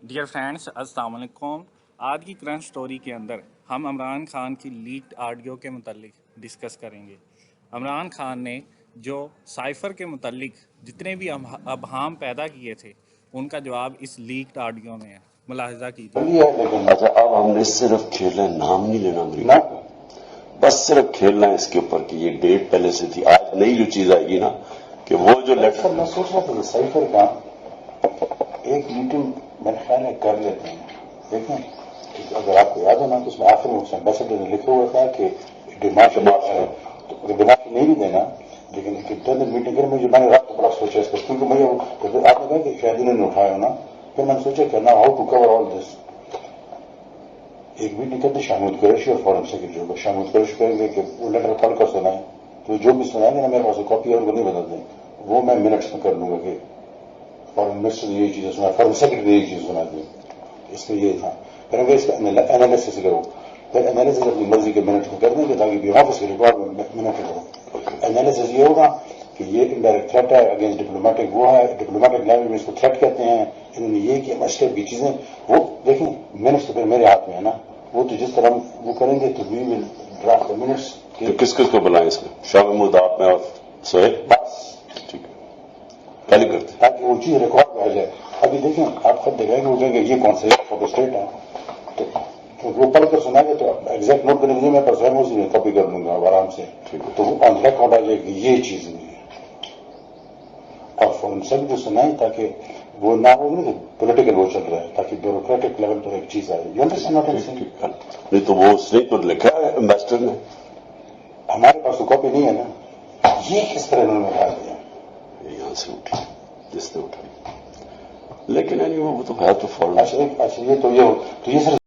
Dear friends السلام علیکم. آج کی کرنٹ سٹوری کے اندر ہم عمران خان کی لیکڈ آڈیو کے متعلق ڈسکس کریں گے. عمران خان نے جو سائفر کے متعلق جتنے بھی ابہام پیدا کیے تھے ان کا جواب اس لیکڈ آڈیو میں ہے. ملاحظہ کیجیے. اچھا اب ہم نے صرف کھیلنا ہے، نام نہیں لینا امریکہ، بس صرف کھیلنا ہے اس کے اوپر کہ یہ ڈیٹ پہلے سے تھی. آج نئی جو چیز آئے گی نا کہ وہ جو لیٹر میں سوچ رہا تھا کہ سائفر کا ایک میٹنگ میرے خیال ہے کر لیتے ہیں. دیکھیں اگر آپ کو یاد ہے نا تو اس میں آخر میں اس ایمبیسڈر نے لکھا ہوا تھا کہ ڈیمانڈ ڈیمانڈ نہیں بھی دینا لیکن انٹرنل میٹنگ کریں. مجھے میں نے رات کو بڑا سوچا اس پر کیونکہ مجھے آپ نے کہا کہ شاید انہوں نے اٹھایا نا. پھر میں نے سوچا کہ نا ہاؤ ٹو کور آل دس. ایک میٹنگ کرتے شامود قریشی اور فارن سیکرٹری ہوگا. شامود قریشی کہیں گے کہ وہ لیٹر پڑھ کر سنائیں تو جو بھی سنائیں گے نا میرے پاس کاپی اور وہ نہیں بدل دیں. وہ میں منٹس میں کر لوں گا کہ فارن منسٹر نے یہ چیزیں سنا، فارن سیکرٹری نے یہ چیز سنا دی. اس میں یہ تھا. پھر اگر اس کا انالیسس کرو پھر انالیسس اپنی مرضی کے منٹ میں کر دیں گے تاکہ آفس کے ریکارڈ میں منٹ کرو. انالیسس یہ ہوگا کہ یہ انڈائریکٹ تھریٹ ہے اگینسٹ ڈپلومیٹک. وہ ہے ڈپلومیٹک لینگویج میں اس کو تھریٹ کہتے ہیں. انہوں نے یہ کیا مسٹر کی چیزیں وہ دیکھیں منٹس تو پھر میرے ہاتھ میں ہے نا. وہ تو جس طرح وہ کریں گے تو وی ول ڈرافٹ دا منٹس. کس کس کو بلائیں اس میں؟ شاہ محمود، آپ میں اور سہیل. بس ٹھیک ہے پہلے کرتے ہیں تاکہ وہ چیز ریکارڈ میں آ جائے. ابھی دیکھیں آپ خود دیکھیں گے وہ کہیں گے یہ کون سا فوٹو اسٹیٹ ہے تو وہ پڑھ کر سنا گے تو ایگزیکٹ نوٹ کرنے کے لیے میں پر سہم اسی میں کاپی کر لوں گا آرام سے. تو وہ آن ریکارڈ آ جائے گی یہ چیز نہیں ہے. اور فورن سب جو سنائیں تاکہ وہ نہ ہو کہ پولیٹیکل وہ چل رہا ہے تاکہ بیوروکریٹک لیول پر ایک چیز آئے. نہیں تو وہ اس نے تو لکھا ہے امبیسڈر نے. ہمارے پاس تو کاپی نہیں ہے نا. یہ کس طرح انہوں نے بتا دیا یہاں سے اٹھی جس نے اٹھائی لیکن وہ تو ہے تو فارن. اچھا یہ تو یہ صرف